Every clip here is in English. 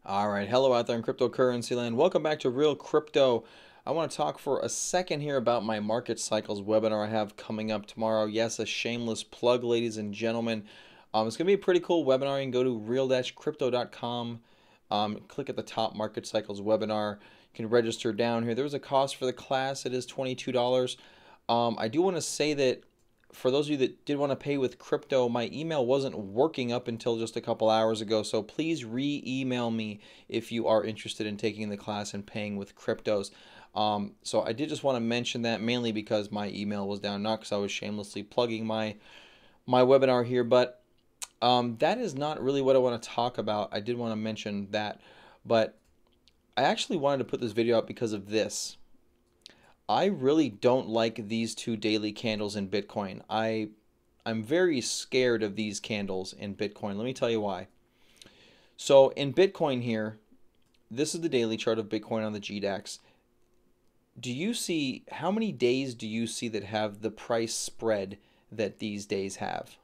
All right, hello out there in cryptocurrency land. Welcome back to Real Crypto. I want to talk for a second here about my market cycles webinar I have coming up tomorrow. Yes, a shameless plug, ladies and gentlemen. It's going to be a pretty cool webinar. You can go to real-crypto.com, click at the top market cycles webinar. You can register down here. There's a cost for the class. It is $22. I do want to say that for those of you that did want to pay with crypto, my email wasn't working up until just a couple hours ago. So please re-email me if you are interested in taking the class and paying with cryptos. So I did just want to mention that mainly because my email was down, not because I was shamelessly plugging my webinar here, but that is not really what I want to talk about. I did want to mention that, but I actually wanted to put this video out because of this. I really don't like these two daily candles in Bitcoin. I'm very scared of these candles in Bitcoin. Let me tell you why. So in Bitcoin here, this is the daily chart of Bitcoin on the GDAX. Do you see how many days do you see that have the price spread that these days have?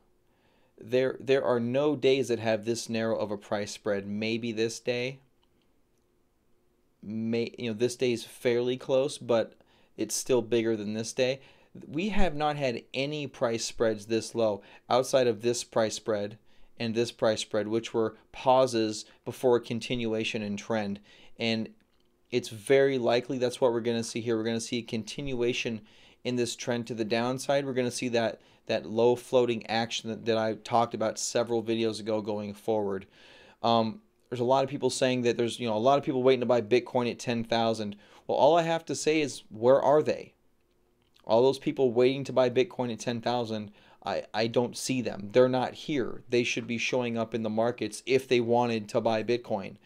There are no days that have this narrow of a price spread. Maybe this day, this day is fairly close, but it's still bigger than this day. We have not had any price spreads this low outside of this price spread and this price spread, which were pauses before a continuation in trend. And it's very likely that's what we're going to see here. We're going to see a continuation in this trend to the downside. We're going to see that low floating action that I talked about several videos ago going forward. There's a lot of people saying that there's a lot of people waiting to buy Bitcoin at 10,000. Well, all I have to say is, where are they? All those people waiting to buy Bitcoin at 10,000, I don't see them. They're not here. They should be showing up in the markets if they wanted to buy Bitcoin.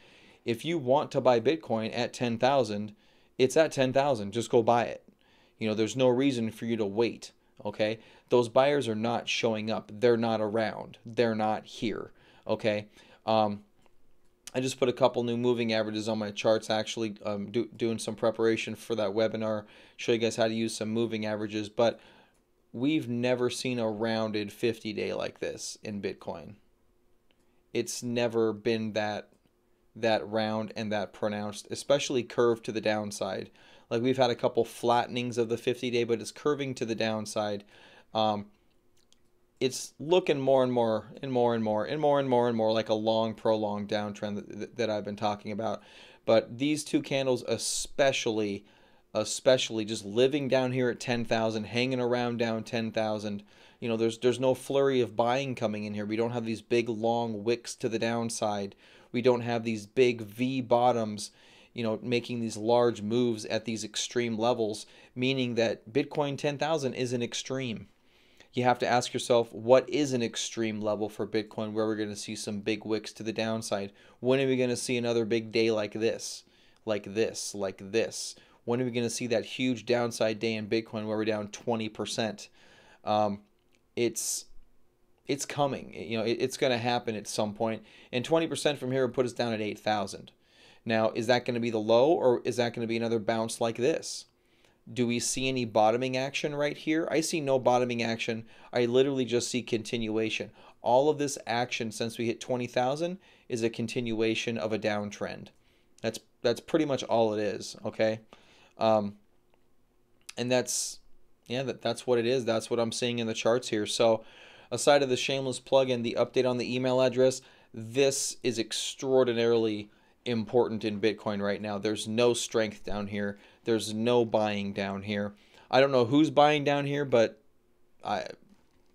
If you want to buy Bitcoin at 10,000, it's at 10,000. Just go buy it. There's no reason for you to wait, okay? Those buyers are not showing up. They're not around. They're not here, okay? I just put a couple new moving averages on my charts, actually doing some preparation for that webinar, show you guys how to use some moving averages, but we've never seen a rounded 50-day like this in Bitcoin. It's never been that round and that pronounced, especially curved to the downside. Like, we've had a couple flattenings of the 50-day, but it's curving to the downside. It's looking more and more and more and more and more and more and more like a long, prolonged downtrend that I've been talking about. But these two candles especially just living down here at 10,000, hanging around down 10,000. There's no flurry of buying coming in here. We don't have these big long wicks to the downside. We don't have these big V bottoms, making these large moves at these extreme levels, meaning that Bitcoin 10,000 is an extreme. You have to ask yourself, what is an extreme level for Bitcoin where we're going to see some big wicks to the downside? When are we going to see another big day like this? Like this, like this? When are we going to see that huge downside day in Bitcoin where we're down 20%? It's coming. It's going to happen at some point. And 20% from here would put us down at 8,000. Now, is that going to be the low, or is that going to be another bounce like this? Do we see any bottoming action right here? I see no bottoming action. I literally just see continuation. All of this action since we hit 20,000 is a continuation of a downtrend. That's pretty much all it is, okay? And that's what it is. That's what I'm seeing in the charts here. So aside of the shameless plug and the update on the email address, this is extraordinarily important in Bitcoin right now. There's no strength down here. There's no buying down here. I don't know who's buying down here, but I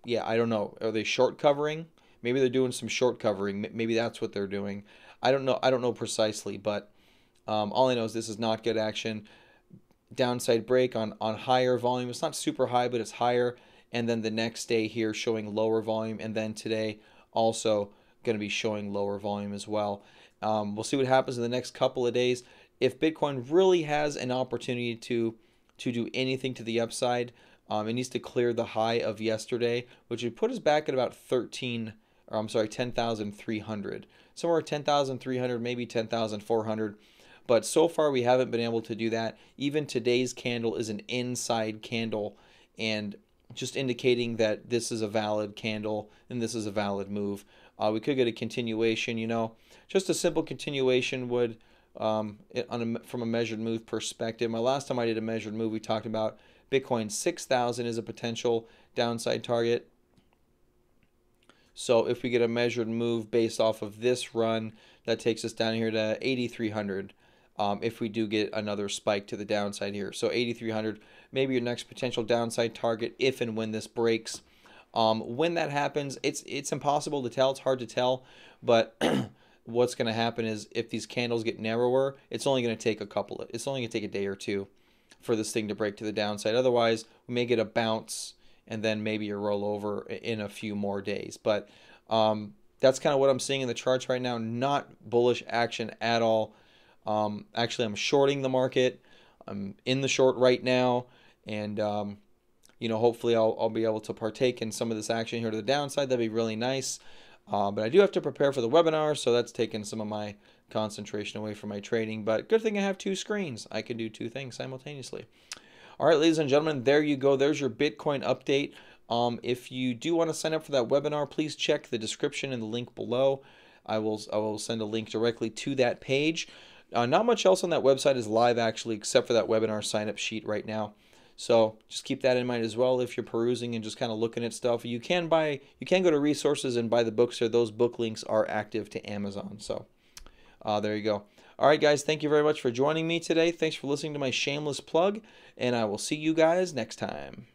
don't know. Are they short covering? Maybe they're doing some short covering. Maybe that's what they're doing. I don't know. I don't know precisely, but all I know is this is not good action. Downside break on higher volume. It's not super high, but it's higher. And then the next day here showing lower volume, and then today also going to be showing lower volume as well. We'll see what happens in the next couple of days. If Bitcoin really has an opportunity to do anything to the upside, it needs to clear the high of yesterday, which would put us back at about 10,300. Somewhere 10,300, maybe 10,400. But so far we haven't been able to do that. Even today's candle is an inside candle, and just indicating that this is a valid candle and this is a valid move. We could get a continuation, just a simple continuation would, from a measured move perspective. My last time I did a measured move, we talked about Bitcoin 6,000 is a potential downside target. So if we get a measured move based off of this run, that takes us down here to 8,300. If we do get another spike to the downside here. So 8,300, maybe your next potential downside target if and when this breaks. When that happens, it's impossible to tell. It's hard to tell, but what's going to happen is if these candles get narrower, it's only going to take a day or two for this thing to break to the downside. Otherwise, we may get a bounce and then maybe a rollover in a few more days. But that's kind of what I'm seeing in the charts right now. Not bullish action at all. Actually, I'm shorting the market. I'm in the short right now, and hopefully I'll be able to partake in some of this action here to the downside. That'd be really nice. But I do have to prepare for the webinar, so that's taking some of my concentration away from my trading. But good thing I have two screens. I can do two things simultaneously. All right, ladies and gentlemen, there you go. There's your Bitcoin update. If you do want to sign up for that webinar, please check the description and the link below. I will send a link directly to that page. Not much else on that website is live, actually, except for that webinar sign-up sheet right now. So just keep that in mind as well if you're perusing and just kind of looking at stuff. You can go to resources and buy the books there. Those book links are active to Amazon. So there you go. All right, guys, thank you very much for joining me today. Thanks for listening to my shameless plug, and I will see you guys next time.